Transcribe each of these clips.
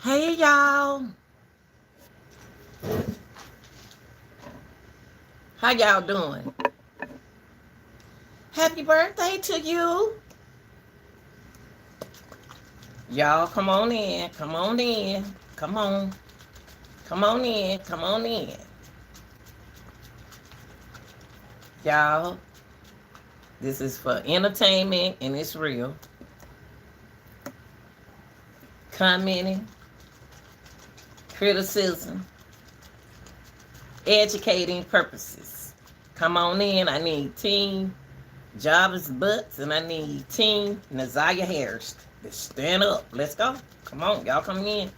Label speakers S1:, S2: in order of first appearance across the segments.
S1: Hey y'all, how y'all doing? Happy birthday to you. Y'all come on in, come on in, come on, come on in, come on in. Y'all, this is for entertainment and it's real. Commenting, criticism, educating purposes. Come on in, I need Team Jarvis Butts and I need Team Naziah Harris. Let's stand up, let's go. Come on, y'all come in.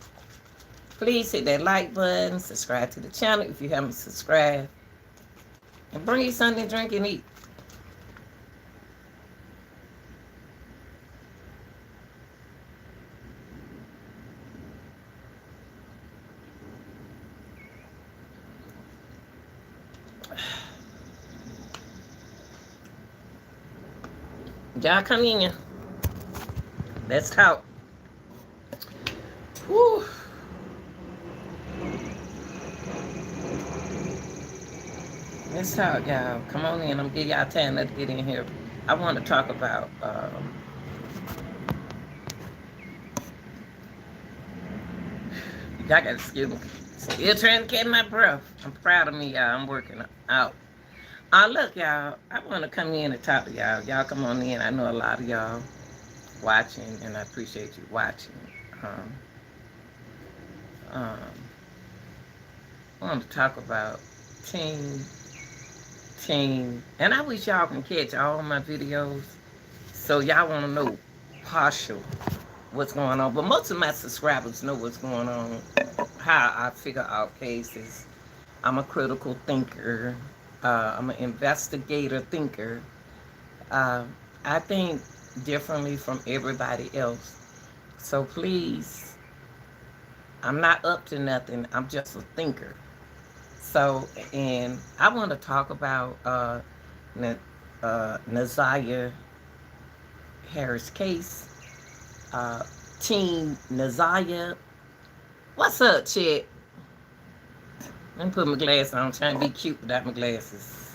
S1: Please hit that like button, subscribe to the channel if you haven't subscribed, and bring you something to drink and eat. Y'all come in. Let's talk. Whew. Let's talk, y'all. Come on in. I'm gonna give y'all time to get in here. I want to talk about y'all gotta excuse me. Still trying to catch my breath. I'm proud of me, y'all. I'm working out. Look, y'all. I want to come in and talk to y'all. Y'all come on in. I know a lot of y'all watching, and I appreciate you watching. Um, um, I want to talk about team, and I wish y'all can catch all my videos. So y'all want to know partial what's going on, but most of my subscribers know what's going on, how I figure out cases. I'm a critical thinker. I'm an investigator thinker. Uh, I think differently from everybody else. So please, I'm not up to nothing. I'm just a thinker. So, and I want to talk about Naziah Harris case. Team Naziah. What's up, chick? Let me put my glasses on. I'm trying to be cute without my glasses.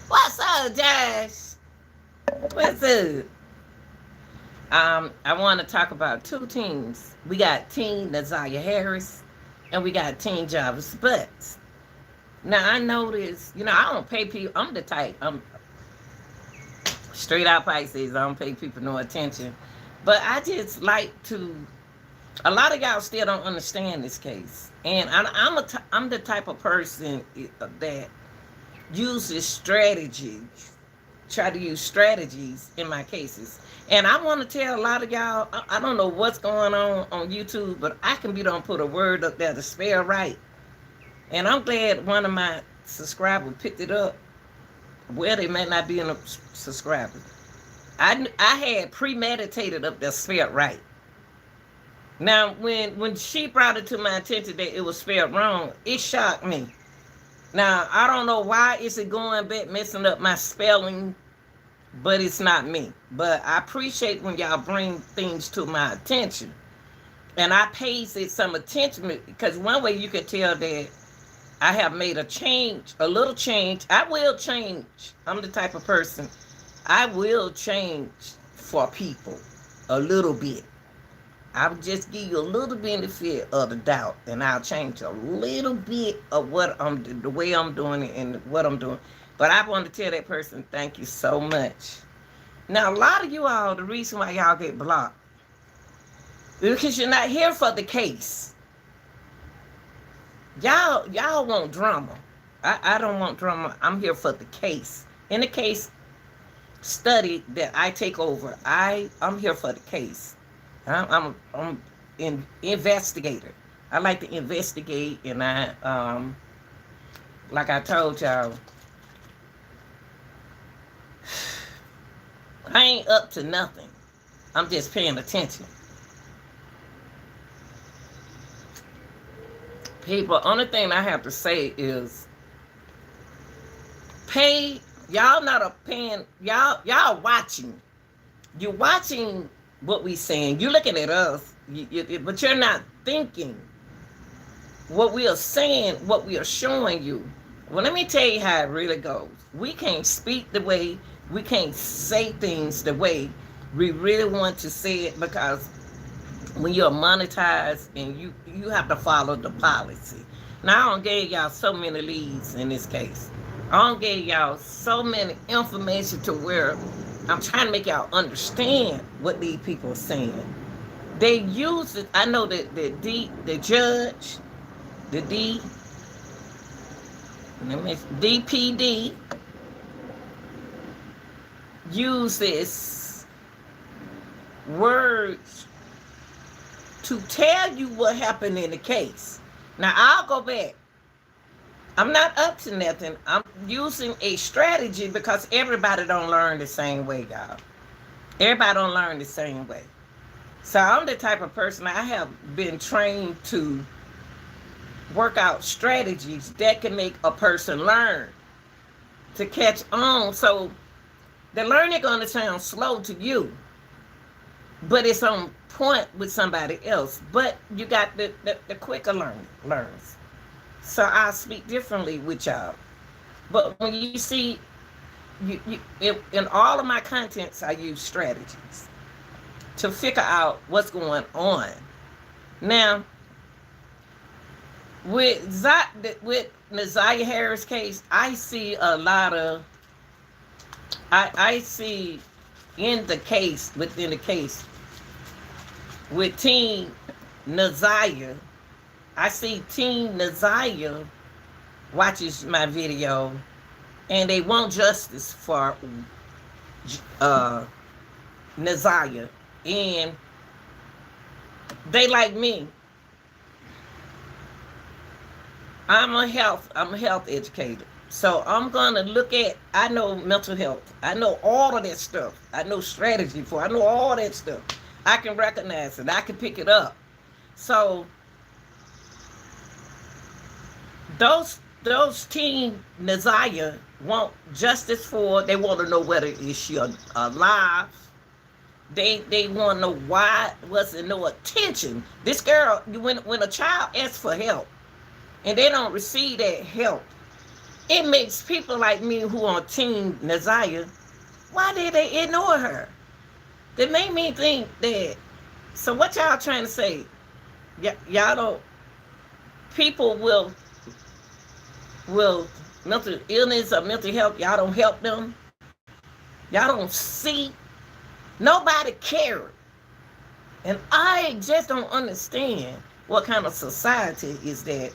S1: What's up, Josh? What's up? I want to talk about two teams. We got Team Naziah Harris, and we got Team Jarvis Butts. Now I notice, I don't pay people. I'm the type. I'm straight out Pisces. I don't pay people no attention, but I just like to. A lot of y'all still don't understand this case, and I'm the type of person that uses strategies, try to use strategies in my cases. And I want to tell a lot of y'all, I don't know what's going on YouTube, but I can be done put a word up there to spell right. And I'm glad one of my subscribers picked it up. Well, they may not be in a subscriber. I had premeditated up there spelled right. Now, when she brought it to my attention that it was spelled wrong, it shocked me. Now, I don't know why is it going back messing up my spelling, but it's not me. But I appreciate when y'all bring things to my attention. And I paid it some attention because one way you can tell that I have made a change, a little change. I will change. I'm the type of person, I will change for people a little bit. I'll just give you a little benefit of the doubt, and I'll change a little bit of the way I'm doing it and what I'm doing. But I want to tell that person, thank you so much. Now, a lot of you all, the reason why y'all get blocked is because you're not here for the case. Y'all want drama. I don't want drama. I'm here for the case. In the case study that I take over, I'm here for the case. I'm an investigator. I like to investigate, and like I told y'all, I ain't up to nothing. I'm just paying attention. People, only thing I have to say is pay. Y'all not a paying. Y'all watching. You're watching what we saying. You're looking at us, but you're not thinking what we are saying, what we are showing you. Well, let me tell you how it really goes. We can't speak the way, we can't say things the way we really want to say it, because when you're monetized and you have to follow the policy. Now, I don't give y'all so many leads in this case. I don't give y'all so many information to where I'm trying to make y'all understand what these people are saying. They use it. I know that the judge, the DPD uses words to tell you what happened in the case. Now, I'll go back. I'm not up to nothing. I'm using a strategy because everybody don't learn the same way, y'all. Everybody don't learn the same way. So I'm the type of person, I have been trained to work out strategies that can make a person learn, to catch on. So the learning going to sound slow to you, but it's on point with somebody else. But you got the quicker learners. So I speak differently with y'all. But when you see, in all of my contents, I use strategies to figure out what's going on. Now, with Naziah Harris case, I see a lot of, I see in the case, within the case, with Team Naziah, I see Team Naziah watches my video and they want justice for Naziah. And they like me. I'm a health educator. So I'm gonna look at, I know mental health. I know all of that stuff. I know strategy I know all that stuff. I can recognize it. I can pick it up. So those Team Naziah want justice for, they want to know whether is she alive. They want to know why wasn't no attention. This girl, when a child asks for help and they don't receive that help, it makes people like me who are Team Naziah, why did they ignore her? That made me think that, so what y'all trying to say? Y'all don't, people will mental illness or mental health, y'all don't help them. Y'all don't see. Nobody cares. And I just don't understand what kind of society is that.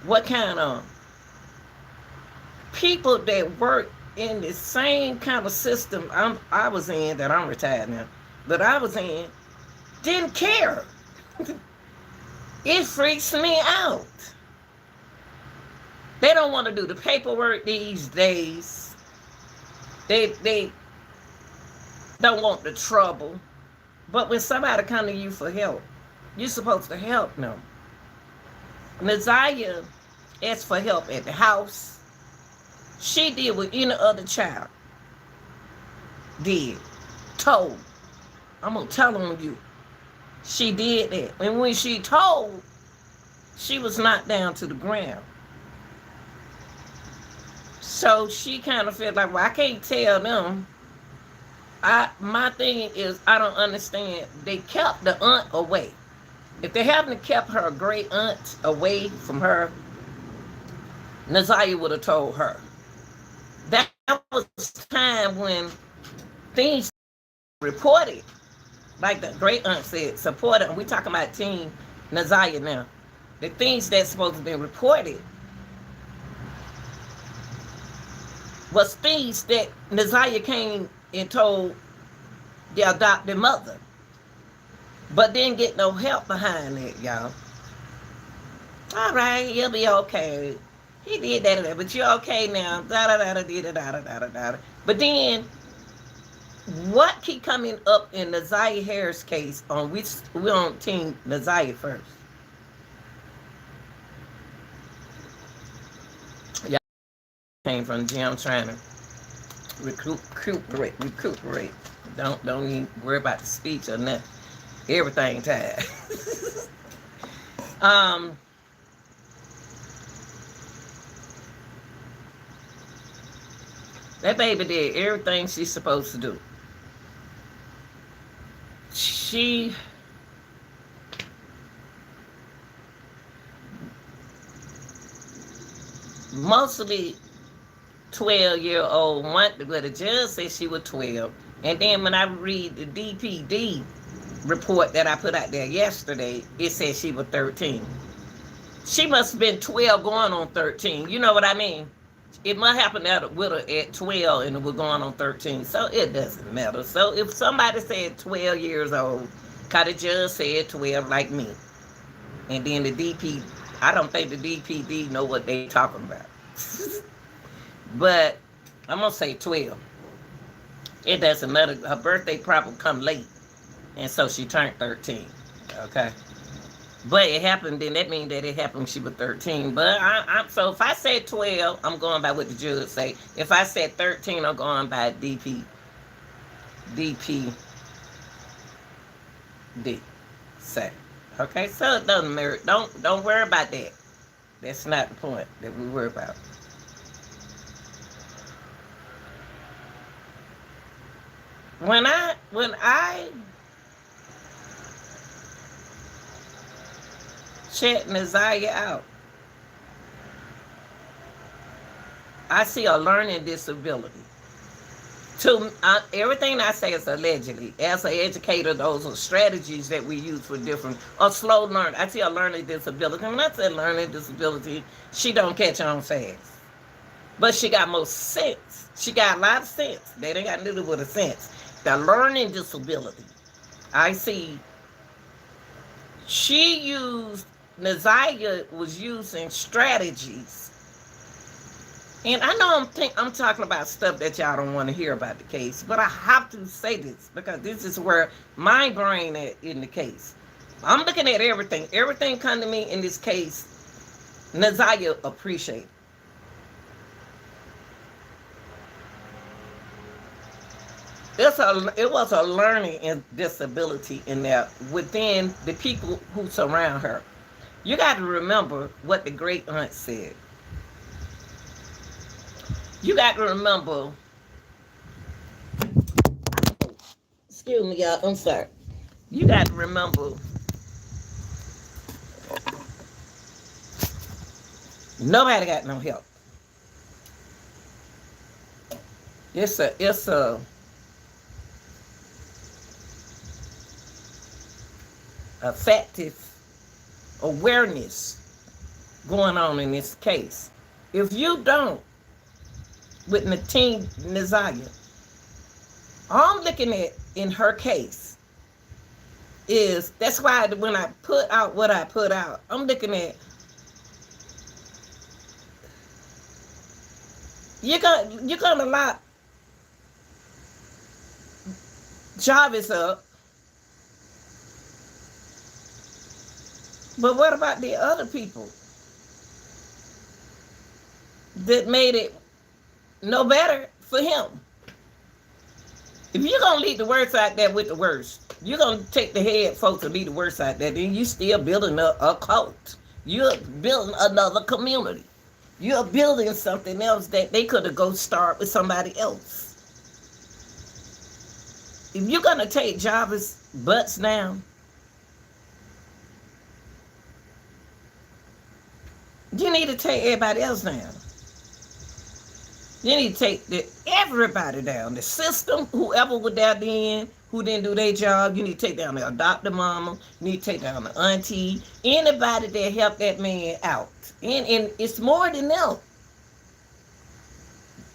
S1: What kind of people that work in the same kind of system I was in, that I'm retired now, but I was in, didn't care. It freaks me out. They don't want to do the paperwork these days. They don't want the trouble. But when somebody come to you for help, you're supposed to help them. Naziah asked for help at the house. She did what any other child did. Told. I'm going to tell on you. She did that. And when she told, she was knocked down to the ground. So she kind of felt like, well, I can't tell them. My thing is, I don't understand. They kept the aunt away. If they hadn't kept her great aunt away from her, Naziah would have told her. That was time when things reported, like the great aunt said, supported. And we're talking about Team Naziah now. The things that's supposed to be reported was things that Naziah came and told the adopted mother, but didn't get no help behind it, y'all. All right, he'll be okay. He did that, but you're okay now. Da. But then, what keep coming up in Naziah Harris case on which we're on Team Naziah first? Y'all came from the gym trying to recuperate. Don't even worry about the speech or nothing. Everything tied. um, that baby did everything she's supposed to do. She mostly 12-year-old one, but the judge said she was 12. And then when I read the DPD report that I put out there yesterday, it said she was 13. She must have been 12 going on 13. You know what I mean? It might happen with her at 12 and it was going on 13. So it doesn't matter. So if somebody said 12 years old, because the judge said 12 like me. And then the DP, I don't think the DPD know what they talking about. But I'm going to say 12. It doesn't matter. Her birthday probably come late. And so she turned 13. Okay. But it happened, then that means that it happened when she was 13. But so if I said 12, I'm going by what the judge say. If I said 13, I'm going by DPD. Say. Okay, so it doesn't matter. Don't worry about that. That's not the point that we worry about. When I check Nazaria out, I see a learning disability. Everything I say is allegedly. As an educator, those are strategies that we use for different, or slow learn. I see a learning disability. When I say learning disability, she don't catch on fast. But she got more sense. She got a lot of sense. They ain't got nothing to do with the sense. The learning disability. I see Nazaria was using strategies. And I know I'm talking about stuff that y'all don't want to hear about the case, but I have to say this because this is where my brain is in the case. I'm looking at everything. Everything come to me in this case, Nazaria appreciate. It was a learning disability in there within the people who surround her. You got to remember what the great aunt said. You got to remember, excuse me, y'all, I'm sorry. You got to remember, nobody got no help. It's a effective awareness going on in this case. If you don't, with Nazaria, all I'm looking at in her case is, that's why when I put out what I put out, I'm looking at, you're gonna lock Jarvis up. But what about the other people that made it no better for him? If you're going to leave the worst out there with the worst, you're going to take the head folks and leave the worst out there, then you still building a cult. You're building another community. You're building something else that they could have go start with somebody else. If you're going to take Jarvis' butts down, you need to take everybody else down. You need to take everybody down. The system, whoever was there then, who didn't do their job, you need to take down the adopted mama, you need to take down the auntie, anybody that helped that man out. And it's more than them.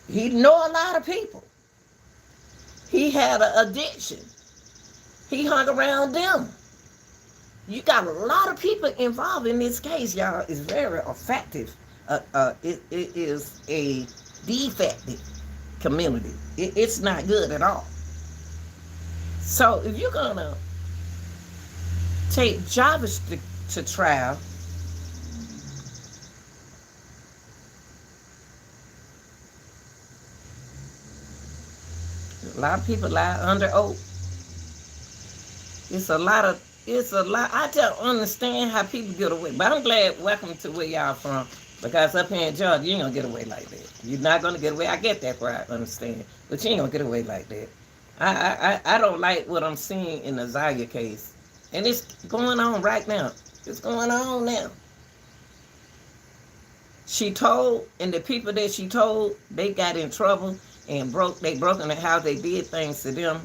S1: He know a lot of people. He had an addiction. He hung around them. You got a lot of people involved in this case, y'all. It's very effective. It is a defective community. It's not good at all. So if you're gonna take Jarvis to trial, A lot of people lie under oath. It's a lot of, it's a lot. I don't understand how people get away. But I'm glad, welcome to where y'all from. Because up here in Georgia, you ain't gonna get away like that. You're not gonna get away. I get that part, I understand. But you ain't gonna get away like that. I don't like what I'm seeing in the Zaya case. And it's going on right now. It's going on now. She told, and the people that she told, they got in trouble and they broke in the house. They did things to them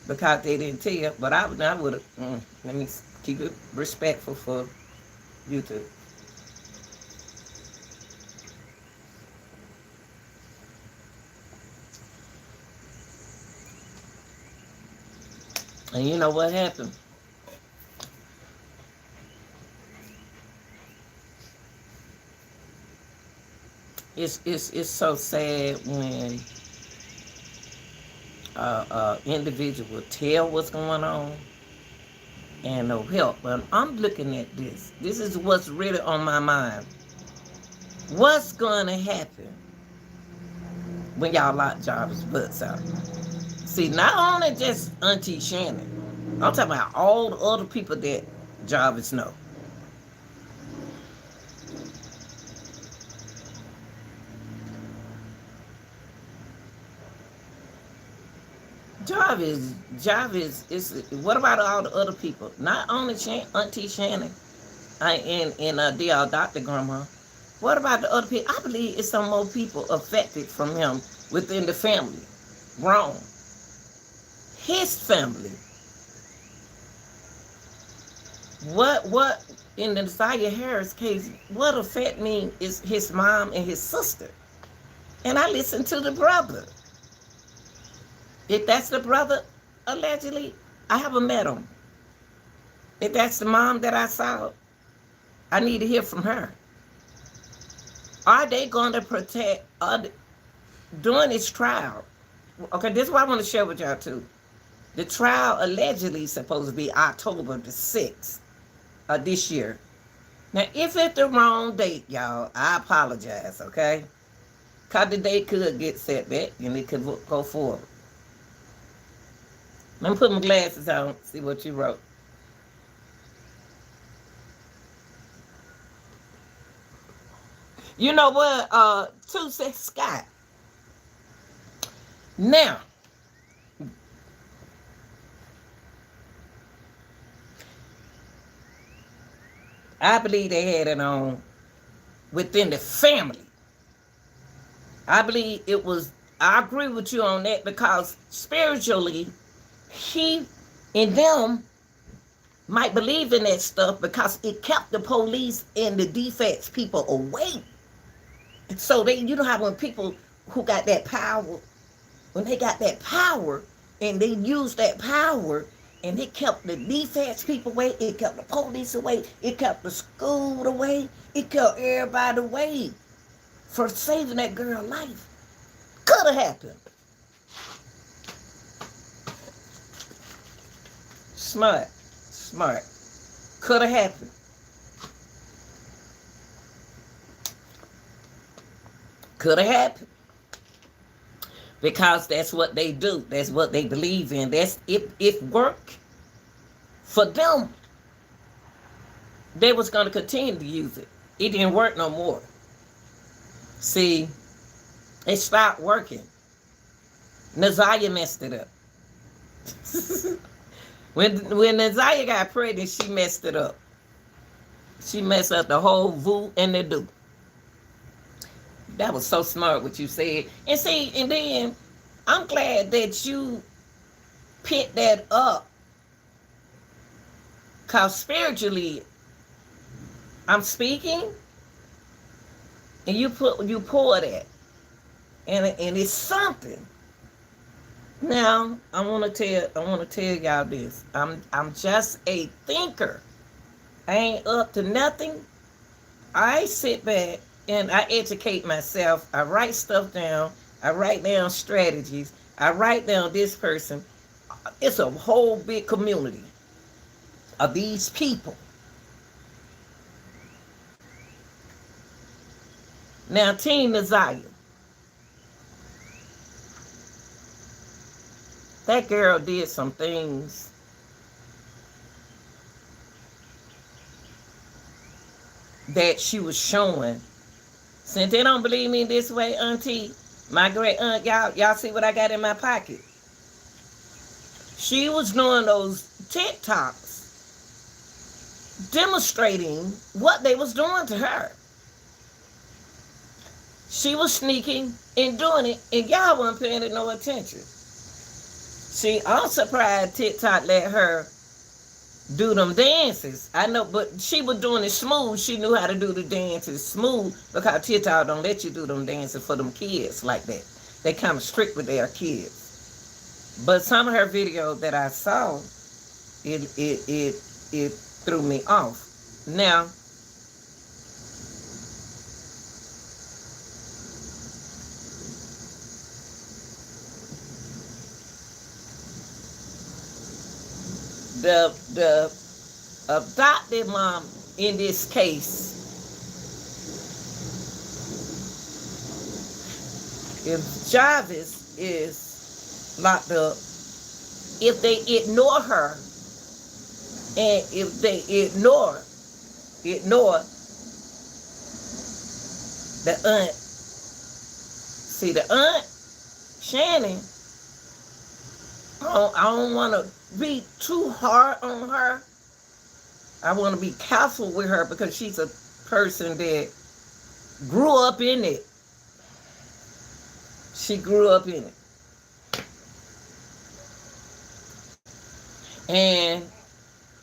S1: because they didn't tell. But I would have, let me keep it respectful for you two. And you know what happened? It's so sad when individual tell what's going on and no help. But I'm looking at this. This is what's really on my mind. What's going to happen when y'all lock Jarvis' butts out? See, not only just Auntie Shannon, I'm talking about all the other people that Jarvis know. Jarvis is. What about all the other people? Not only Auntie Shannon and dear Dr. Grandma. What about the other people? I believe it's some more people affected from him within the family. Wrong. His family. What in the Zaya Harris case? What affect me is his mom and his sister. And I listened to the brother. If that's the brother, allegedly, I haven't met him. If that's the mom that I saw, I need to hear from her. Are they going to protect during this trial? Okay, this is what I want to share with y'all too. The trial allegedly is supposed to be October the 6th of this year. Now, if it's the wrong date, y'all, I apologize, okay? Because the date could get set back and it could go forward. Let me put my glasses on, see what you wrote. You know what? Two says Scott. Now, I believe they had it on within the family. I believe it was, I agree with you on that because spiritually, he and them might believe in that stuff because it kept the police and the defense people away. So they, you know how when people who got that power, when they got that power and they used that power and it kept the defense people away, it kept the police away, it kept the school away, it kept everybody away for saving that girl's life. Could have happened. Smart. Could have happened. Could have happened. Because that's what they do. That's what they believe in. That's if work for them, they was going to continue to use it. It didn't work no more. See, it stopped working. Nazaya messed it up. When Nazaya got pregnant, she messed it up. She messed up the whole voo and the do. That was so smart what you said. And see, and then I'm glad that you picked that up. Because spiritually, I'm speaking and you pour that. And it's something. Now, I want to tell y'all this. I'm just a thinker. I ain't up to nothing. I sit back and I educate myself. I write stuff down. I write down strategies. I write down this person. It's a whole big community of these people. Now, Team Nazaya. That girl did some things that she was showing. Since they don't believe me this way, Auntie, my great aunt, y'all see what I got in my pocket? She was doing those TikToks demonstrating what they was doing to her. She was sneaking and doing it, and y'all weren't paying it no attention. See, I'm surprised TikTok let her do them dances. I know, but she was doing it smooth. She knew how to do the dances smooth because TikTok don't let you do them dances for them kids like that. They kind of strict with their kids. But some of her videos that I saw, it threw me off. Now, the adopted mom in this case, if Jarvis is locked up, if they ignore her, and if they ignore the aunt, see the aunt, Shannon, I don't want to be too hard on her. I want to be careful with her because she's a person that grew up in it. She grew up in it. And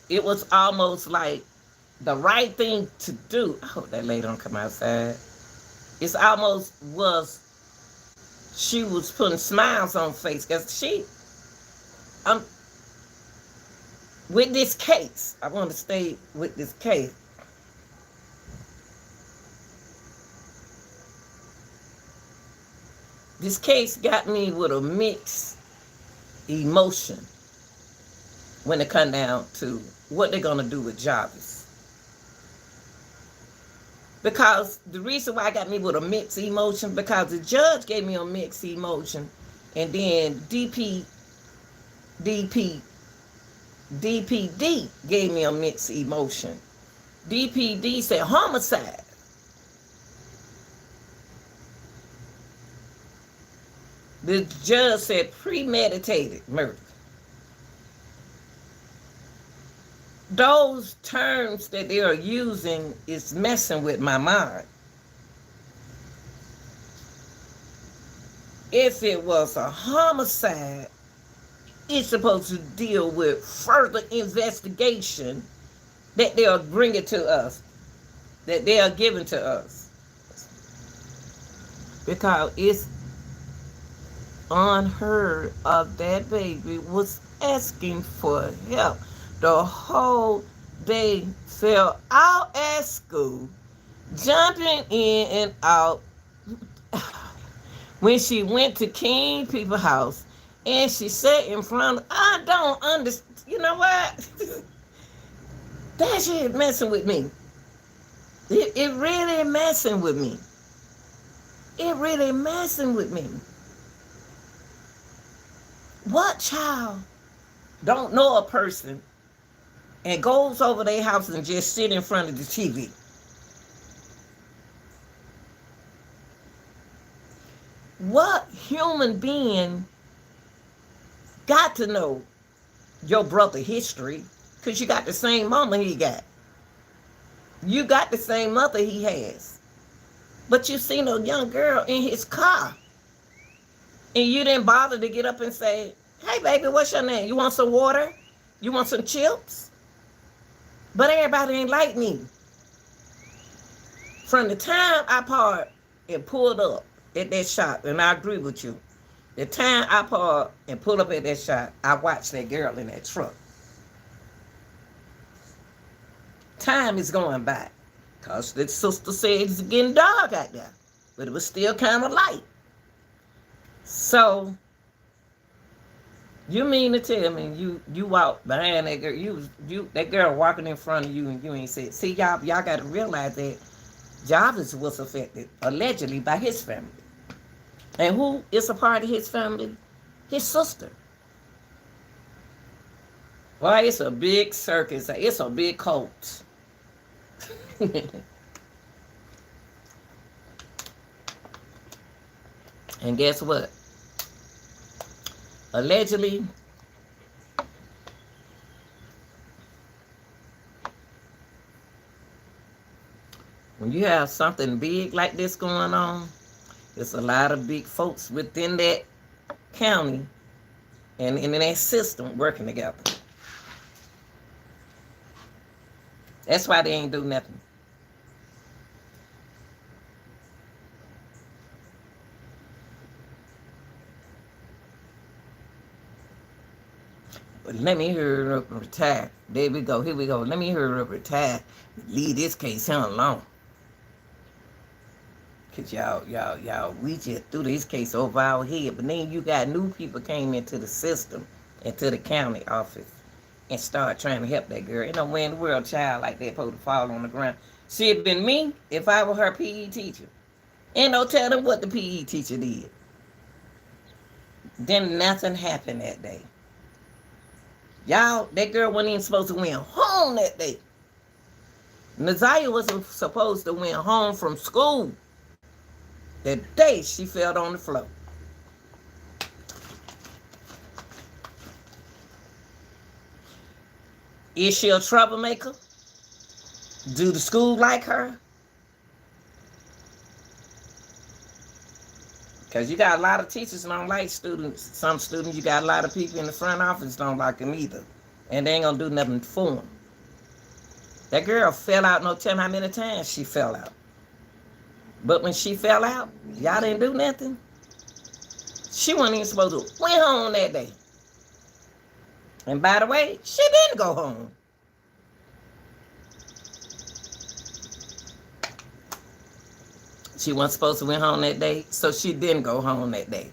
S1: it was almost like the right thing to do. I hope that lady don't come outside. It's almost was, she was putting smiles on face because she, with this case, I want to stay with this case. This case got me with a mixed emotion when it come down to what they're going to do with Jarvis. Because the reason why I got me with a mixed emotion, because the judge gave me a mixed emotion, and then DPD gave me a mixed emotion. DPD said homicide. The judge said premeditated murder. Those terms that they are using is messing with my mind. If it was a homicide, it's supposed to deal with further investigation that they are bringing to us, that they are giving to us. Because it's unheard of that baby was asking for help. The whole day fell out at school, jumping in and out. When she went to King People's house and she sat in front of, I don't understand. You know what? That shit messing with me. It really messing with me. It really messing with me. What child don't know a person and goes over their house and just sit in front of the TV? What human being got to know your brother history? Because you got the same mama he got. You got the same mother he has. But you seen a young girl in his car. And you didn't bother to get up and say, hey, baby, what's your name? You want some water? You want some chips? But everybody ain't like me. From the time I parked and pulled up at that shop, and I agree with you, the time I parked and pulled up at that shop, I watched that girl in that truck. Time is going by. Because the sister said it's getting dark out there. But it was still kind of light. So, you mean to tell me you walked behind that girl, that girl walking in front of you and you ain't said, see, y'all got to realize that Jarvis was affected, allegedly, by his family. And who is a part of his family? His sister. Why, it's a big circus. It's a big cult. And guess what? Allegedly, when you have something big like this going on, there's a lot of big folks within that county and in that system working together. That's why they ain't do nothing. But let me hurry up and retire. There we go. Here we go. Let me hurry up and retire. Leave this case here alone. Cause y'all, we just threw this case over our head. But then you got new people came into the system, into the county office, and start trying to help that girl. You know, when the world child like that supposed to fall on the ground. See, it'd been me if I were her PE teacher. And don't tell them what the PE teacher did. Then nothing happened that day. Y'all, that girl wasn't even supposed to went home that day. Naziah wasn't supposed to went home from school. That day she fell on the floor. Is she a troublemaker? Do the school like her? Because you got a lot of teachers don't like students. Some students, you got a lot of people in the front office don't like them either. And they ain't going to do nothing for them. That girl fell out, no telling how many times she fell out. But when she fell out, y'all didn't do nothing. She wasn't even supposed to went home that day. And by the way, she didn't go home. She wasn't supposed to went home that day, so she didn't go home that day.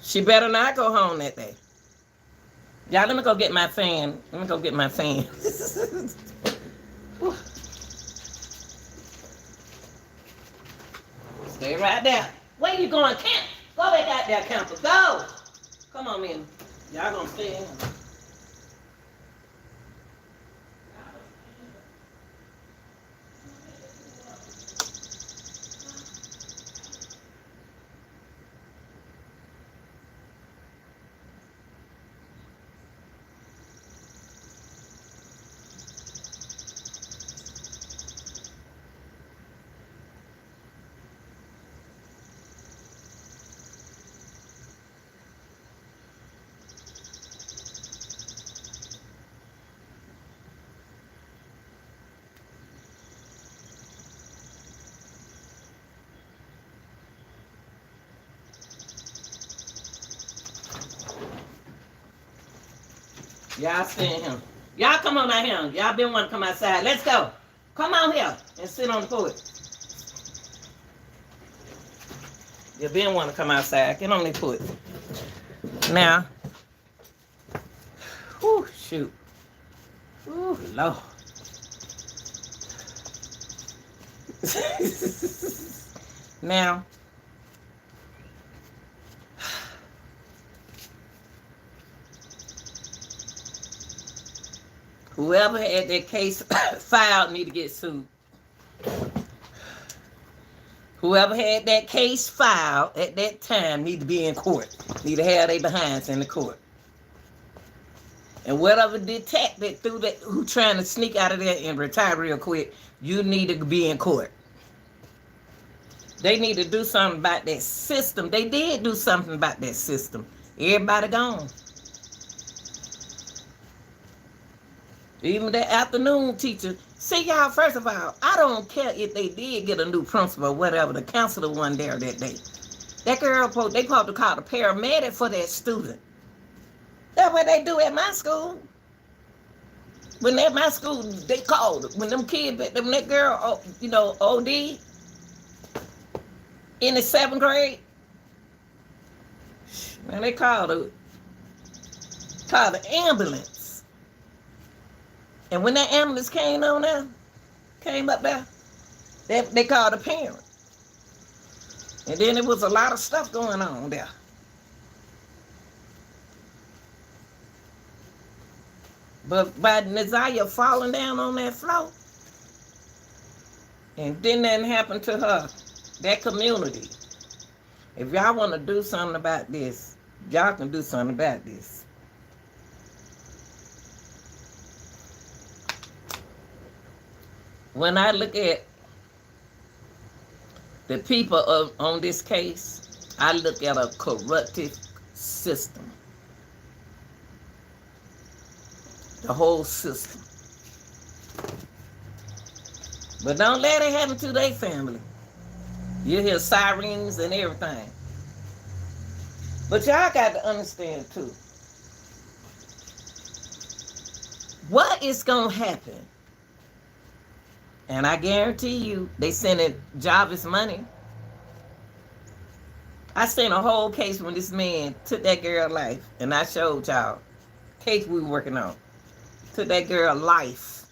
S1: She better not go home that day. Y'all, let me go get my fan. Let me go get my fan. Stay right there. Where you going, Camp? Go back out there, Camper. Go. Come on, man. Y'all gonna stay in. Y'all stay in here. Y'all come on out here. Y'all been wanting to come outside. Let's go. Come on here and sit on the porch. You been wanting to come outside. Get on the porch. Now. Whew, shoot. Ooh, Lord. Now. Whoever had that case filed need to get sued. Whoever had that case filed at that time need to be in court. Need to have their behinds in the court. And whatever detective through that who trying to sneak out of there and retire real quick, you need to be in court. They need to do something about that system. They did do something about that system. Everybody gone. Even that afternoon teacher. See, y'all, first of all, I don't care if they did get a new principal or whatever. The counselor wasn't there that day. That girl, they supposed to call the paramedic for that student. That's what they do at my school. When at my school, they called. When them kids, when that girl, you know, OD in the 7th grade, man, they called the ambulance. And when that ambulance came up there, they called the parent. And then there was a lot of stuff going on there. But by Nazaria falling down on that floor, and then nothing happened to her, that community. If y'all want to do something about this, y'all can do something about this. When I look at the people on this case, I look at a corruptive system. The whole system. But don't let it happen to their family. You hear sirens and everything. But y'all got to understand too. What is going to happen? And I guarantee you, they sending Jarvis money. I seen a whole case when this man took that girl's life. And I showed y'all. Case we were working on. Took that girl's life.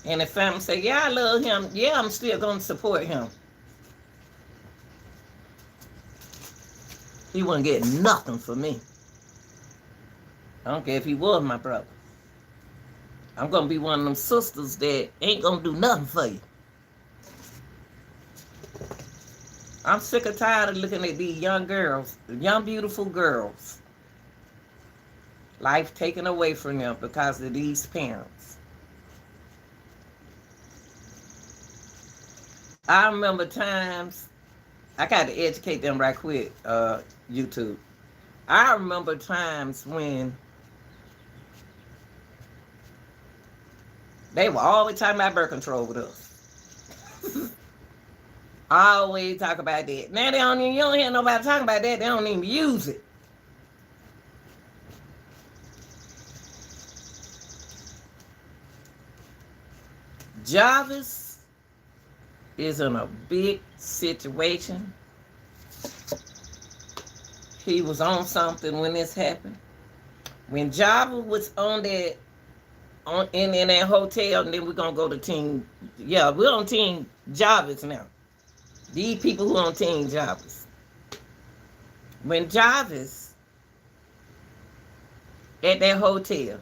S1: And the family said, yeah, I love him. Yeah, I'm still going to support him. He wouldn't get nothing for me. I don't care if he was my brother. I'm going to be one of them sisters that ain't going to do nothing for you. I'm sick and tired of looking at these young girls, young beautiful girls. Life taken away from them because of these parents. I remember times, I got to educate them right quick, YouTube. I remember times when they were always talking about birth control with us. Always talk about that. Now you don't hear nobody talking about that. They don't even use it. Jarvis is in a big situation. He was on something when this happened. When Jarvis was on that, in that hotel, and then we're gonna go to team. Yeah, we're on team Jarvis now. These people who on team Jarvis. When Jarvis at that hotel,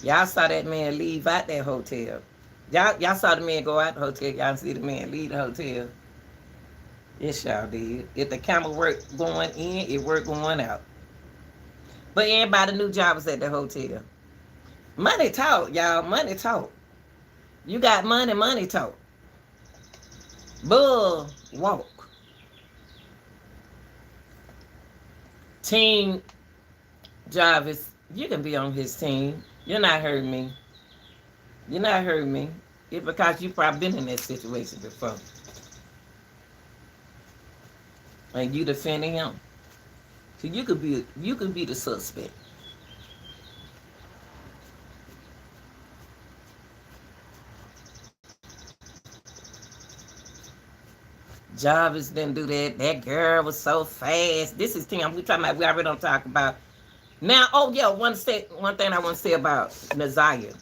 S1: y'all saw that man leave out that hotel. Y'all saw the man go out the hotel. Y'all see the man leave the hotel. Yes, y'all did. If the camera worked going in, it worked going out. But everybody knew Jarvis at the hotel. Money talk, y'all. Money talk. You got money, money talk. Bull walk. Team Jarvis, you can be on his team. You're not hurting me. You're not hurting me. It's because you've probably been in that situation before. And you defending him. So you could be the suspect. Jarvis didn't do that. That girl was so fast. This is thing we talking about. We already don't talk about. Now, oh yeah, one thing I want to say about Nazaria.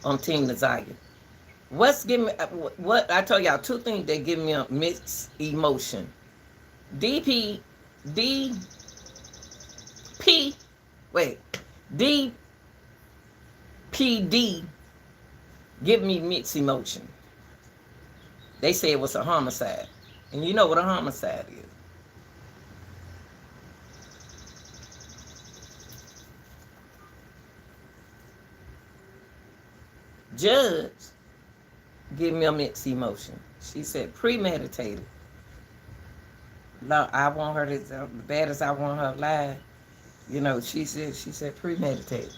S1: On Team Nazaria. What I told y'all, two things that give me a mixed emotion. DPD give me mixed emotion. They say it was a homicide. And you know what a homicide is. Judge give me a mixed emotion. She said premeditated. No, I want her to, as bad as I want her alive. You know, she said premeditated.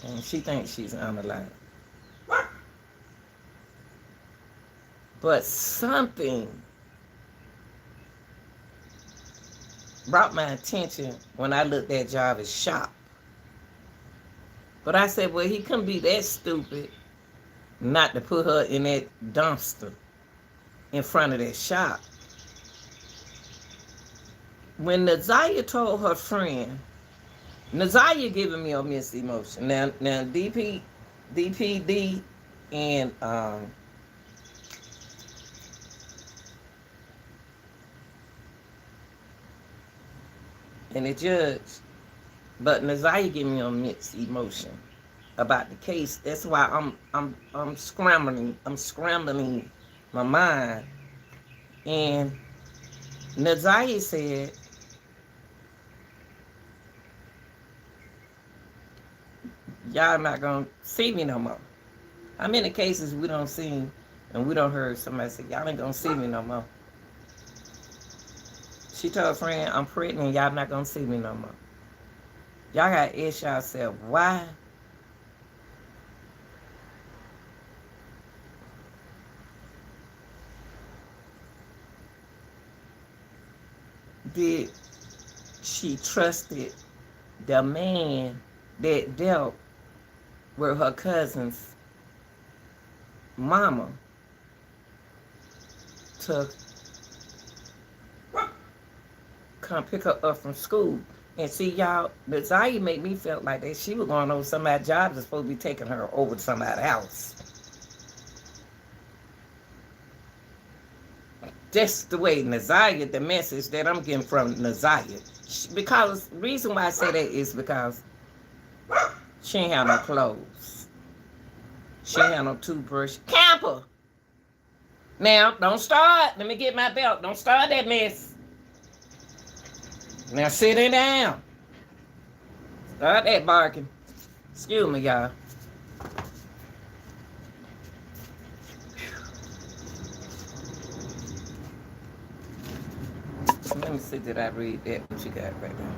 S1: And she thinks she's unalive. But something brought my attention when I looked at Jarvis' shop. But I said, well, he couldn't be that stupid not to put her in that dumpster in front of that shop. When Nazaria told her friend, Nazaria giving me a mixed emotion. Now DPD and and the judge. But Naziah gave me a mixed emotion about the case. That's why I'm scrambling. I'm scrambling my mind. And Naziah said, y'all not gonna see me no more. How many cases we don't see and we don't hear somebody say, y'all ain't gonna see me no more? She told a friend, I'm pregnant, y'all not gonna see me no more. Y'all gotta ask yourself, why did she trusted the man that dealt with her cousin's mama to come pick her up from school? And see, y'all, Naziah made me feel like that she was going over somebody's job that's supposed to be taking her over to somebody's house. That's the way Naziah, the message that I'm getting from Naziah. Because the reason why I say that is because she ain't have no clothes. She ain't have no toothbrush. Camper! Now, don't start. Let me get my belt. Don't start that mess. Now sit it down. Start that barking. Excuse me, y'all. Let me see, did I read that? What you got right now?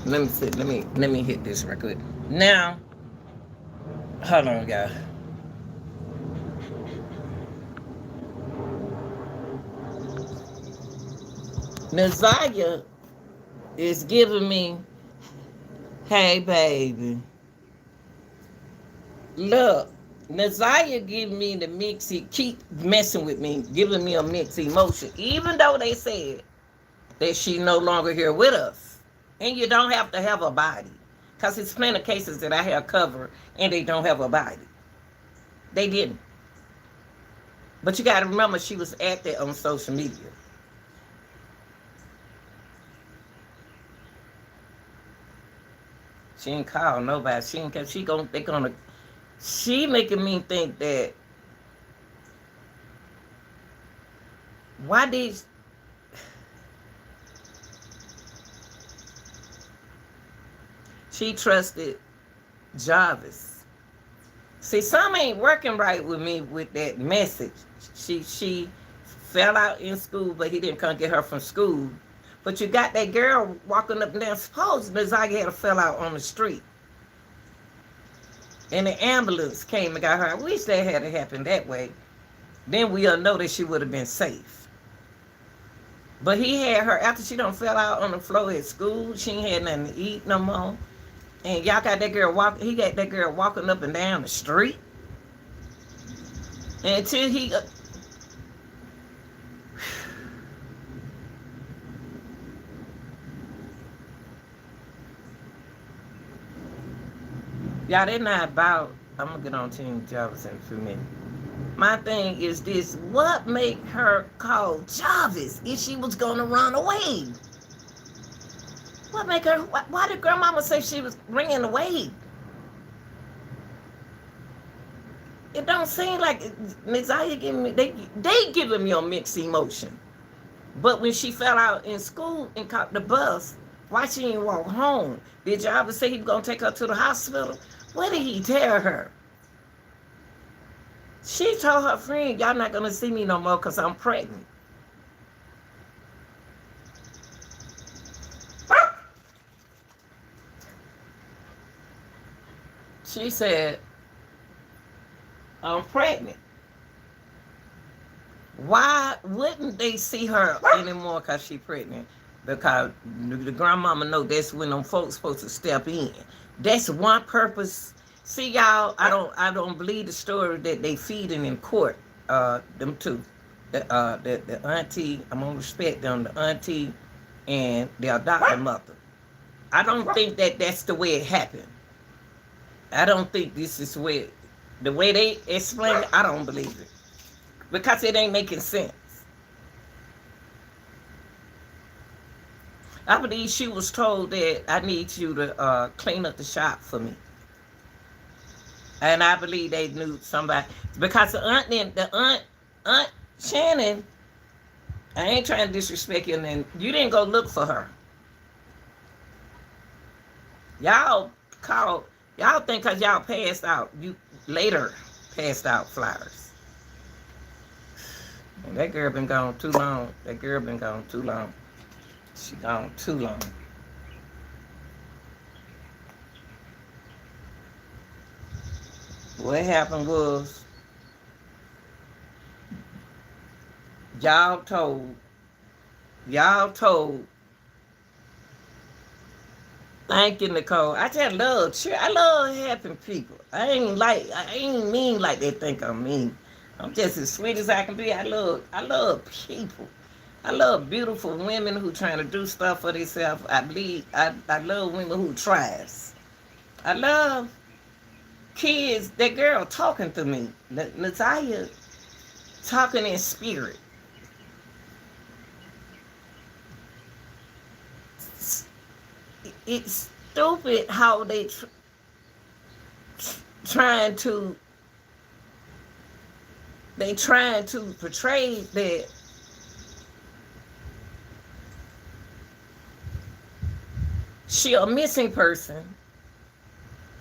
S1: Let me see. Let me hit this right quick. Now, hold on, y'all. Naziah is giving me, hey baby, look, Naziah giving me the mixed, keep messing with me, giving me a mixed emotion, even though they said that she no longer here with us. And you don't have to have a body, because it's plenty of cases that I have covered and they don't have a body. They didn't. But you got to remember, she was active on social media. She ain't called nobody. She ain't. She making me think that. Why did? She trusted Jarvis. See, something ain't working right with me with that message. She fell out in school, but he didn't come get her from school. But you got that girl walking up and down. Suppose Naziah had a fell out on the street. And the ambulance came and got her. I wish that had happened that way. Then we'll know that she would have been safe. But he had her, after she done fell out on the floor at school, she ain't had nothing to eat no more. And y'all got that girl walking, he got that girl walking up and down the street. And until he... Y'all, they're not about... I'm going to get on Team Jarvis in a few minutes. My thing is this. What made her call Jarvis if she was going to run away? What make her... Why did grandmama say she was running away? It don't seem like... Naziah giving me... They giving me a mixed emotion. But when she fell out in school and caught the bus, why she didn't walk home? Did Jarvis say he was going to take her to the hospital? What did he tell her? She told her friend, y'all not going to see me no more because I'm pregnant. She said, I'm pregnant. Why wouldn't they see her anymore because she's pregnant? Because the grandmama know that's when them folks supposed to step in. That's one purpose. See, y'all, I don't believe the story that they feeding in court. Them two, the auntie. I'm gonna respect them. The auntie and the adopted mother. I don't think that that's the way it happened. I don't think this is where the way they explain it. I don't believe it because it ain't making sense. I believe she was told that I need you to clean up the shop for me. And I believe they knew somebody because the aunt Shannon, I ain't trying to disrespect you, and you didn't go look for her. Y'all called, y'all think because y'all passed out, you later passed out flowers. And that girl been gone too long. That girl been gone too long. She gone too long. What happened was y'all told y'all told thank you, Nicole. I just love cheer. I love helping people. I ain't mean like they think I'm mean. I'm just as sweet as I can be. I love people. I love beautiful women who trying to do stuff for themselves. I love women who tries. I love kids. That girl talking to me, Natalia, talking in spirit. It's stupid how trying to trying to portray that she a missing person,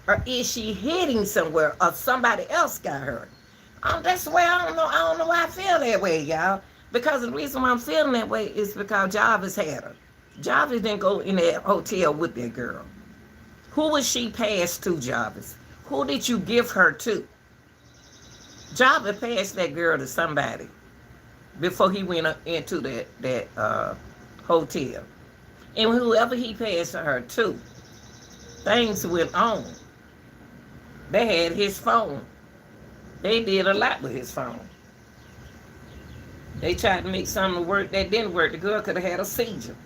S1: or is she heading somewhere, or somebody else got her. That's the way I don't know why I feel that way, y'all. Because the reason why I'm feeling that way is because Jarvis had her. Jarvis didn't go in that hotel with that girl. Who was she passed to, Jarvis? Who did you give her to? Jarvis passed that girl to somebody before he went into that hotel. And whoever he passed her to, things went on. They had his phone. They did a lot with his phone. They tried to make something work that didn't work. The girl could have had a seizure.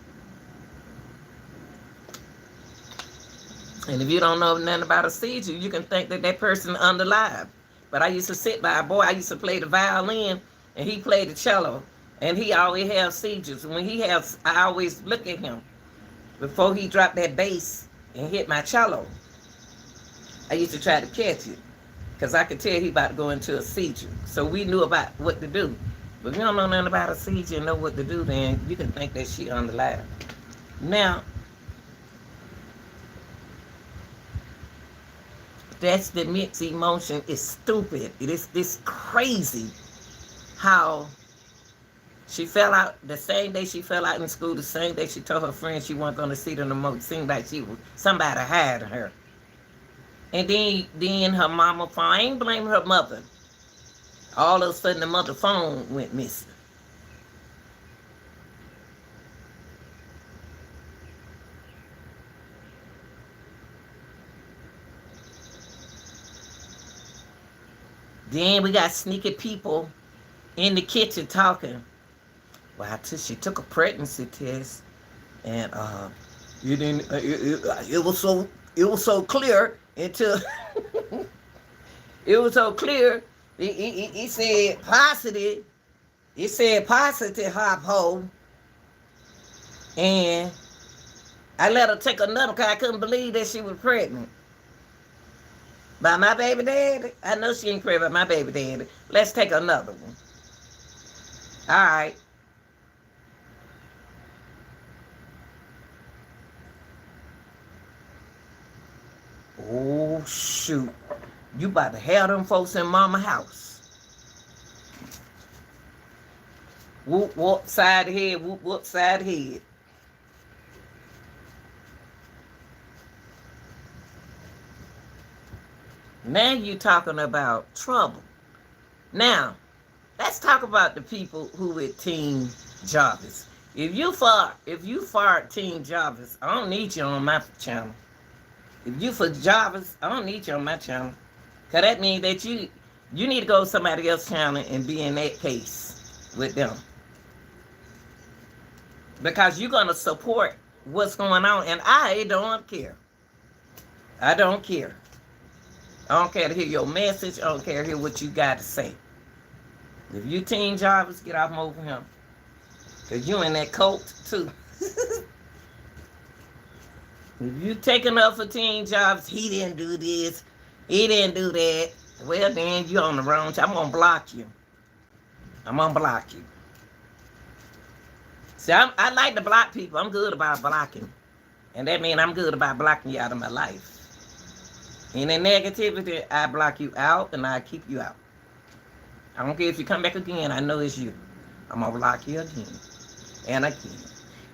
S1: And if you don't know nothing about a seizure, you can think that that person underlive. But I used to sit by a boy. I used to play the violin, and he played the cello, and he always had seizures. When he has, I always look at him before he dropped that bass and hit my cello. I used to try to catch it because I could tell he about to go into a seizure. So we knew about what to do. But if you don't know nothing about a seizure and know what to do, then you can think that she underlive. Now, that's the mixed emotion. It's stupid. It is this crazy how she fell out the same day she fell out in school, the same day she told her friends she wasn't going to see them no more. It seemed like she was somebody hiding her. And then her mama phone, I ain't blaming her mother. All of a sudden the mother phone went missing. Then we got sneaky people in the kitchen talking. Well, she took a pregnancy test, and you didn't. It was so clear until it was so clear. He said positive. He said positive, hop hole, and I let her take another because I couldn't believe that she was pregnant. By my baby daddy? I know she ain't pregnant by my baby daddy. Let's take another one. All right. Oh, shoot. You about to have them folks in mama house. Whoop, whoop, side head. Whoop, whoop, side head. Now you talking about trouble. Now, let's talk about the people who with Team Jarvis. If you for Team Jarvis, I don't need you on my channel. If you for Jarvis, I don't need you on my channel. Cause that means that you need to go to somebody else's channel and be in that case with them. Because you're gonna support what's going on, and I don't care. I don't care. I don't care to hear your message. I don't care to hear what you got to say. If you Team Jarvis, get off over him. Because you in that cult, too. If you taking up for teen jobs, he didn't do this, he didn't do that. Well, then you're on the wrong. I'm gonna block you. I'm gonna block you. See, I like to block people. I'm good about blocking, and that means I'm good about blocking you out of my life. Any negativity, I block you out, and I keep you out. I don't care if you come back again. I know it's you. I'm gonna block you again, and again,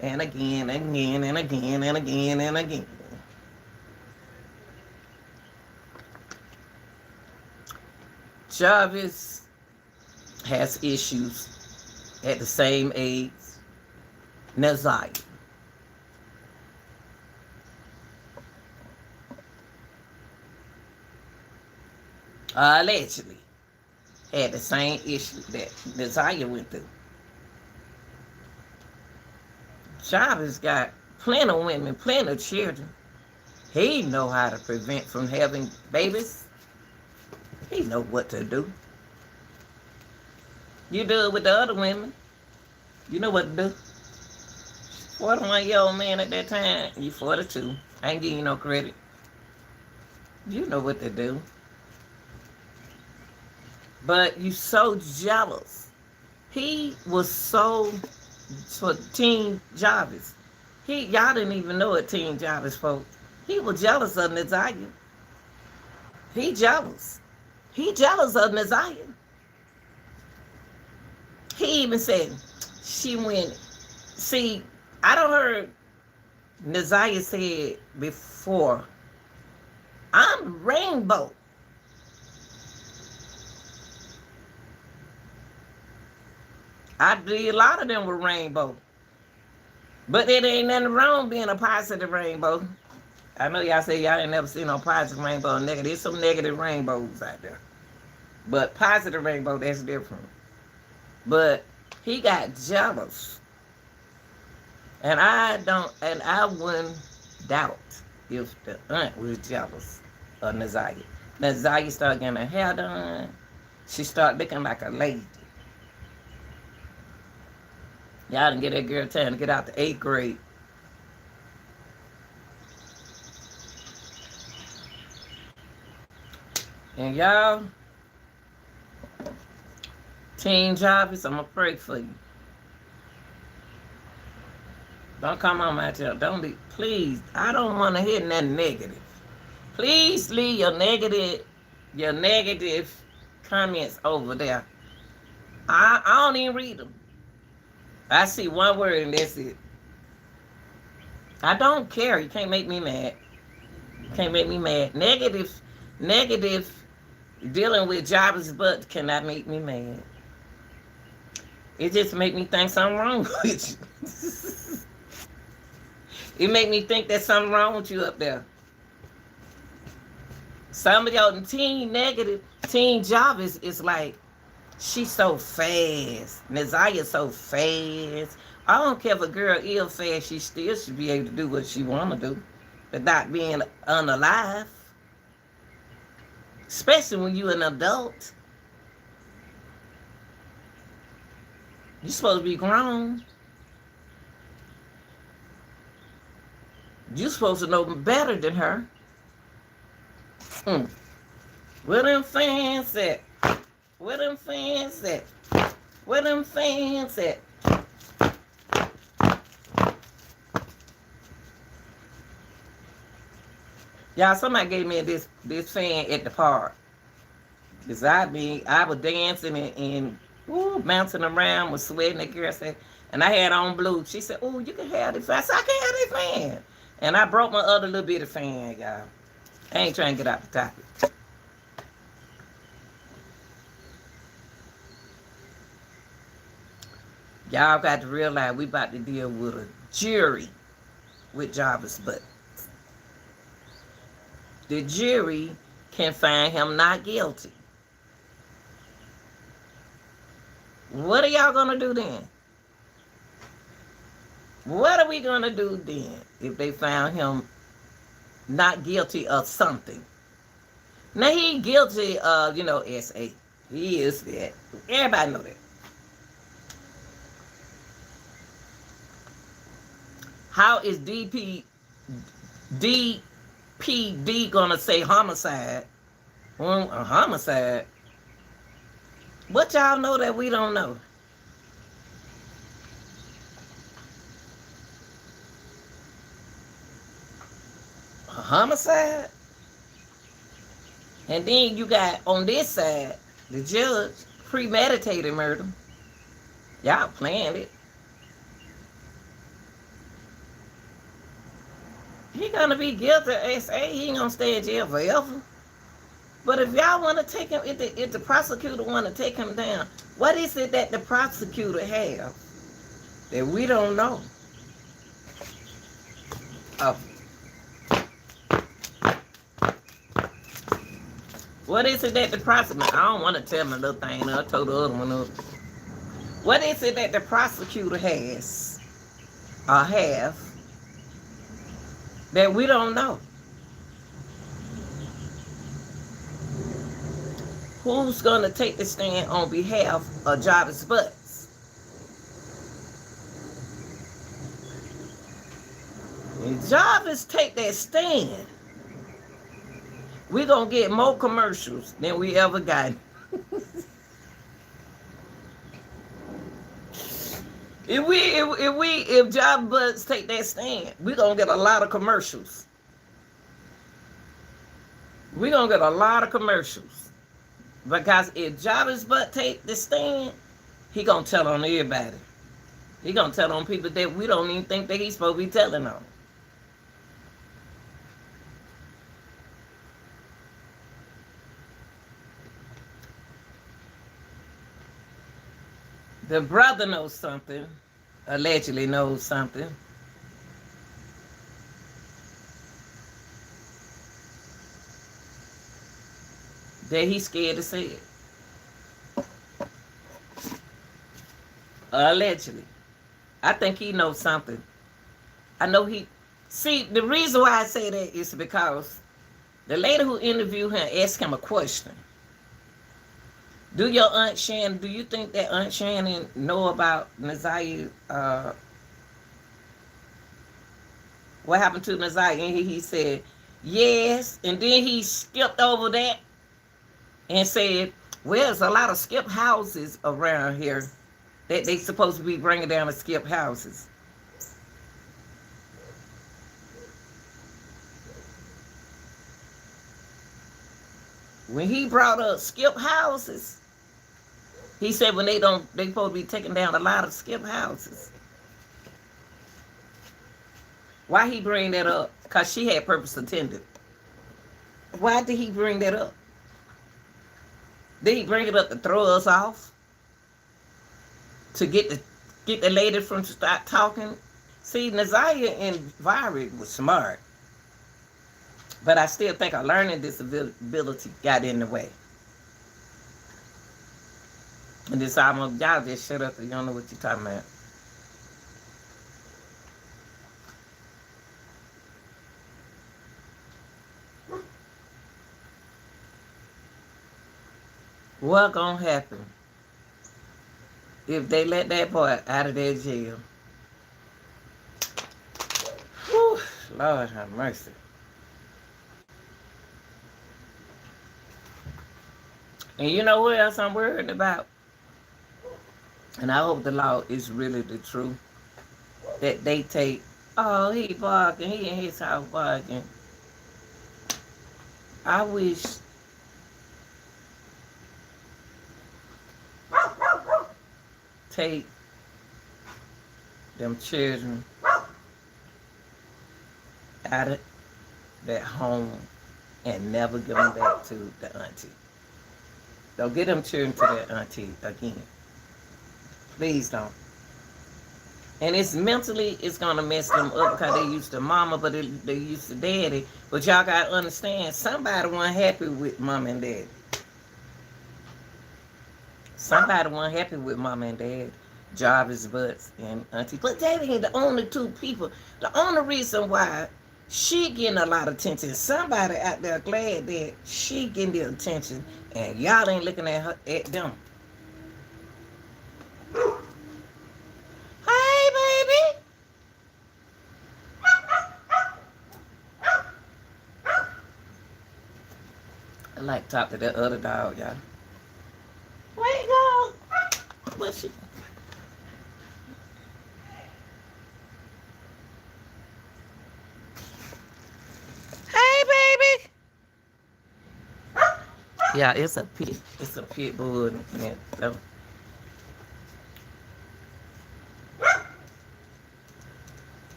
S1: and again, and again, and again, and again, and again. Jarvis has issues at the same age. Naziah. Allegedly had the same issue that Naziah went through. Jarvis got plenty of women, plenty of children. He know how to prevent from having babies. He know what to do. You do it with the other women. You know what to do. 41-year-old man at that time. You 42. I ain't giving you no credit. You know what to do. But you so jealous. He was so for Teen Jarvis. Y'all didn't even know it, Teen Jarvis, folks. He was jealous of Naziah. He jealous. He jealous of Naziah. He even said, she went. See, I don't heard Naziah said before, I'm rainbow. I did a lot of them were rainbow. But it ain't nothing wrong being a positive rainbow. I know y'all say y'all ain't never seen no positive rainbow and negative. There's some negative rainbows out there. But positive rainbow, that's different. But he got jealous. And I wouldn't doubt if the aunt was jealous of Naziah. Naziah started getting her hair done. She started looking like a lady. Y'all didn't get that girl time to get out to 8th grade. And y'all, Teen Jarvis, I'm going to pray for you. Don't come on my channel. Don't be, please. I don't want to hear nothing negative. Please leave your negative comments over there. I don't even read them. I see one word and that's it. I don't care. You can't make me mad. You can't make me mad. Negative, dealing with Jarvis' butt cannot make me mad. It just make me think something wrong with you. It make me think there's something wrong with you up there. Some of y'all Teen Jarvis is like, she's so fast. Naziah so fast. I don't care if a girl is fast, she still should be able to do what she want to do without being unalive. Especially when you're an adult. You're supposed to be grown. You're supposed to know better than her. Where them fans at? Where them fans at? Where them fans at? Y'all, somebody gave me this fan at the park. Because I was dancing and bouncing around, was sweating. That girl said, and I had on blue. She said, oh, you can have this fan. I said, I can have this fan. And I broke my other little bit of fan, y'all. I ain't trying to get out the topic. Y'all got to realize we about to deal with a jury with Jarvis' butt. The jury can find him not guilty. What are y'all going to do then? What are we going to do then if they found him not guilty of something? Now, he guilty of, S.A. He is that. Everybody know that. How is DPD gonna say homicide. A homicide. What y'all know that we don't know? A homicide? And then you got on this side, the judge, premeditated murder. Y'all planned it. He gonna be guilty. He ain't gonna stay in jail forever. But if y'all want to take him, if the prosecutor want to take him down, what is it that the prosecutor have that we don't know? Oh. What is it that the prosecutor, I don't want to tell my little thing, I told the other one up. What is it that the prosecutor has or have that we don't know? Who's going to take the stand on behalf of Jarvis Butts? If Jarvis take that stand, we're going to get more commercials than we ever got. If Jarvis Butts take that stand, we're going to get a lot of commercials. We're going to get a lot of commercials. Because if Jarvis Butt take the stand, he gonna tell on everybody. He gonna tell on people that we don't even think that he's supposed to be telling on. The brother knows something, allegedly knows something. That he's scared to say it. Allegedly. I think he knows something. I know he... See, the reason why I say that is because the lady who interviewed him asked him a question. Do your Aunt Shannon, do you think that Aunt Shannon know about Naziah, what happened to Naziah? And he said, yes. And then he skipped over that and said, well, there's a lot of skip houses around here that they supposed to be bringing down the skip houses. When he brought up skip houses, he said when they supposed to be taking down a lot of skip houses. Why he bring that up? Because she had purpose attendant. Why did he bring that up? Did he bring it up to throw us off? To get the lady from to start talking? See, Naziah and Viri was smart. But I still think a learning disability got in the way. And this almost, y'all just shut up if you don't know what you're talking about. What gonna happen if they let that boy out of their jail? Whew, Lord have mercy. And you know what else I'm worried about? And I hope the law is really the truth. That they take, oh, he barking, he in his house barking. I wish take them children out of that home and never give them back to the auntie. Don't get them children to that auntie again. Please don't. And it's mentally, it's going to mess them up because they used to mama, but they used to daddy. But y'all got to understand, somebody wasn't happy with mom and dad. Somebody wasn't happy with mom and dad. Jarvis Butts and auntie. But that ain't the only two people. The only reason why she getting a lot of attention, somebody out there glad that she getting the attention and y'all ain't looking at her, at them. Hey, baby. I like to talk to that other dog, y'all. Where you go? What's she? Hey, baby. Yeah, it's a pit. It's a pit bull. Yeah, so.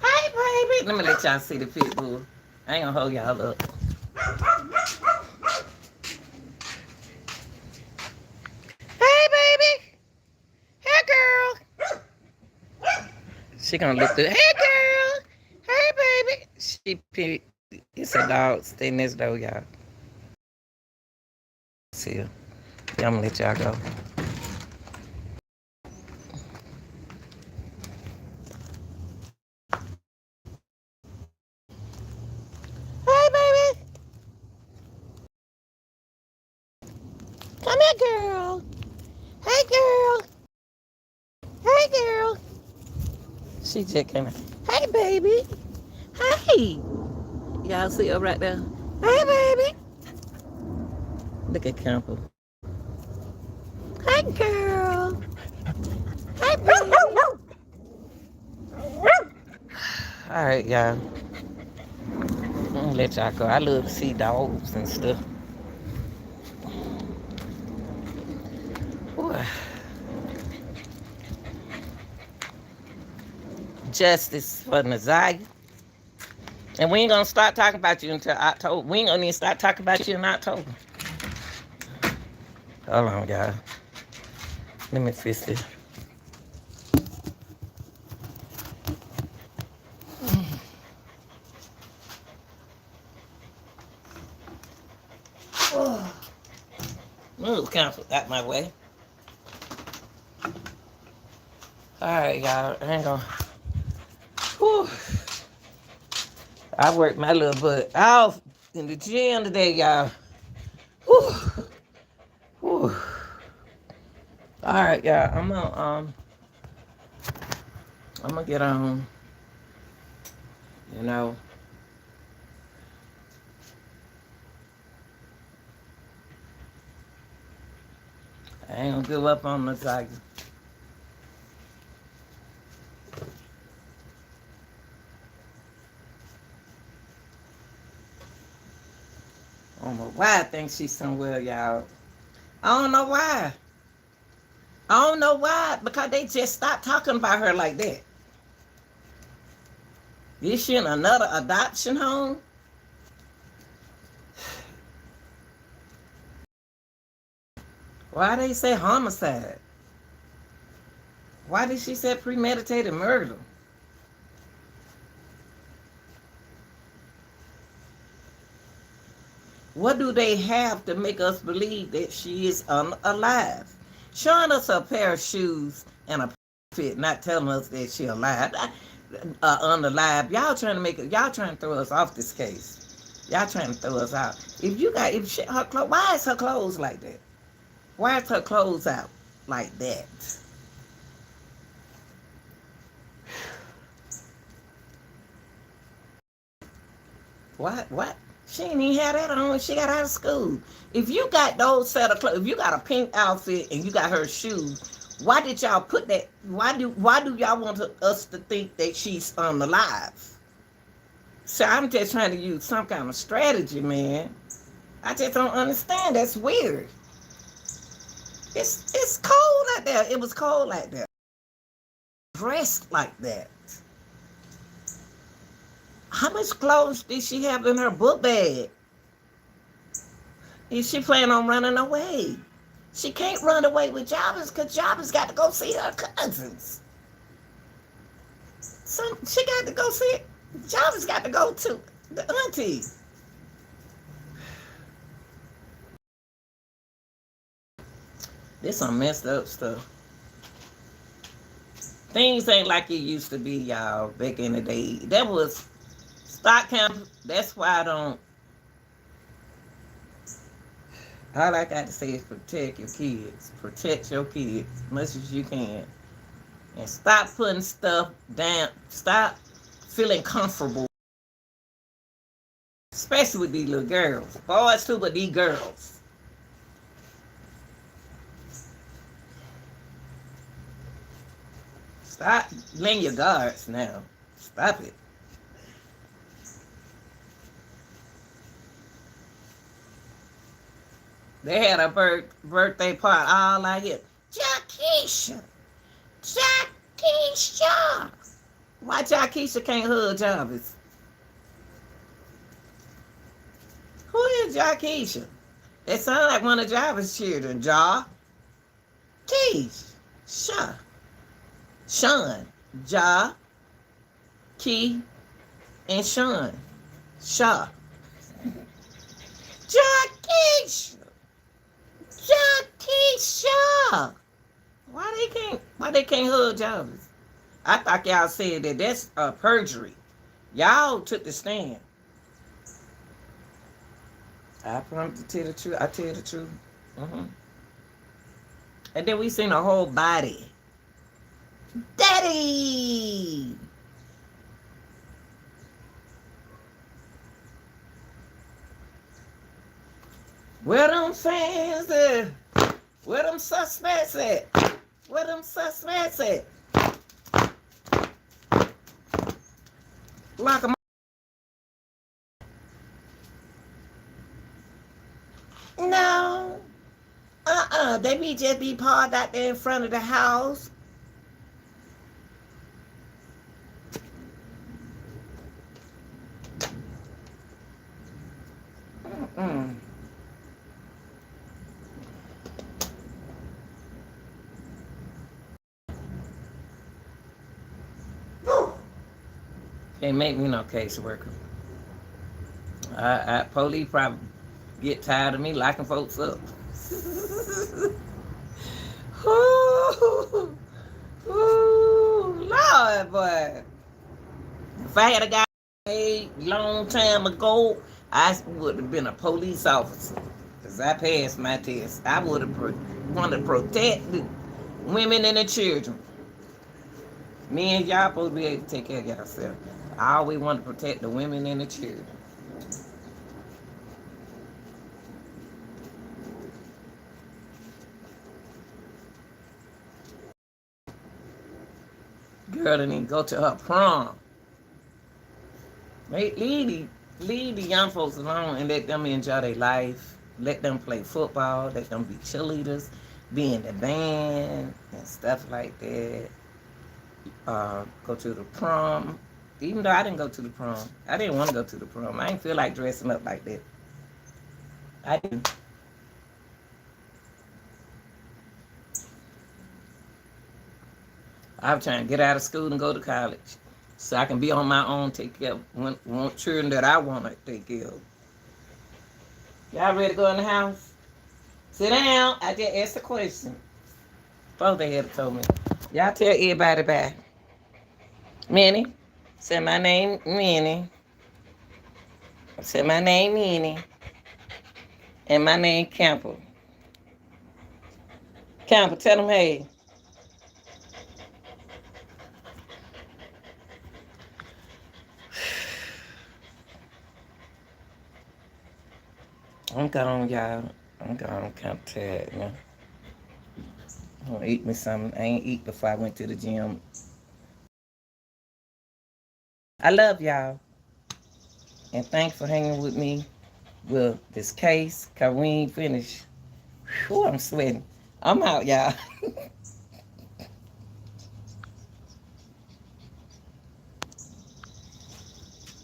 S1: Hey, baby. Let me let y'all see the pit bull. I ain't gonna hold y'all up. Hey, baby. Hey, girl. She gonna look through. Hey, girl. Hey, baby. She pit. It's a dog. Stay next door, y'all. See ya. Yeah, I'm gonna let y'all go. Hey, baby. Come here, girl. Hey, girl. Hey, girl. She just came in. Hey, baby. Hey. Y'all see her right there? Hey, baby. Look at Camper. Hey, girl. Hey, baby. All right, y'all. I'm gonna let y'all go. I love to see dogs and stuff. Boy. Justice for Naziah. And we ain't gonna start talking about you until October. We ain't gonna even start talking about you in October. Hold on, y'all. Let me fix this. Move, Council, out my way. All right, y'all. I ain't gonna. Whew. I worked my little butt off in the gym today, y'all. Whew. Whew. All right, y'all. I'm gonna get on. You know. I ain't gonna give up on the tiger. I don't know why I think she's somewhere, y'all. I don't know why. I don't know why. Because they just stopped talking about her like that. Is she in another adoption home? Why they say homicide? Why did she say premeditated murder? What do they have to make us believe that she is alive? Showing us a pair of shoes and a fit, not telling us that she alive, unalive. Y'all trying to make it. Y'all trying to throw us off this case. Y'all trying to throw us out. Why is her clothes like that? Why is her clothes out like that? What? She didn't even have that on when she got out of school. If you got those set of clothes, if you got a pink outfit and you got her shoes, why did y'all put that? Why do y'all want us to think that she's alive? So I'm just trying to use some kind of strategy, man. I just don't understand. That's weird. It's cold out there. It was cold out there. Dressed like that. How much clothes did she have in her book bag? Is she planning on running away? She can't run away with Jarvis because Jarvis got to go see her cousins. So she got to go see Jarvis got to go to the auntie. This some messed up stuff. Things ain't like it used to be, y'all, back in the day. That was stock camp. That's why I don't. All I got to say is protect your kids. Protect your kids as much as you can. And stop putting stuff down. Stop feeling comfortable Especially with these little girls. Boys too, but these girls. Stop laying your guards now. Stop it. They had a birthday party all like it. Jackisha. Jackisha. Why Jackisha can't hug Jarvis? Who is Jackisha? It sounds like one of Jarvis' children. Keish. Sean. Key, and Sean. Shaw. Jackisha. Jackisha. Why they can't hug Jarvis? I thought y'all said that that's perjury. Y'all took the stand. I promise to tell the truth. I tell the truth. And then we seen a whole body. Daddy! Where them fans at? Where them suspects at? Where them suspects at? Lock them up. No. They just be parked out there in front of the house. Can't make me no caseworker. Police probably get tired of me locking folks up. Ooh, Lord, boy. If I had a guy a long time ago, I would have been a police officer. Because I passed my test. I would have wanted to protect the women and the children. Me and y'all supposed to be able to take care of yourself. I always want to protect the women and the children. Girl didn't even go to her prom. Leave the young folks alone and let them enjoy their life. Let them play football. Let them be cheerleaders, be in the band and stuff like that. Go to the prom. Even though I didn't go to the prom. I didn't want to go to the prom. I didn't feel like dressing up like that. I didn't. I was trying to get out of school and go to college so I can be on my own, take care of children that I want to take care of. Y'all ready to go in the house? Sit down. I just asked a question. Both they had told me. Y'all tell everybody bye. Minnie. Say my name, Minnie. Say my name, Minnie. And my name, Campbell. Campbell, tell them hey. I'm gone, y'all. I'm gone. I'm kind of tired now. I'm gonna eat me something. I ain't eat before I went to the gym. I love y'all. And thanks for hanging with me with this case, because we ain't finished. Whew, I'm sweating. I'm out, y'all.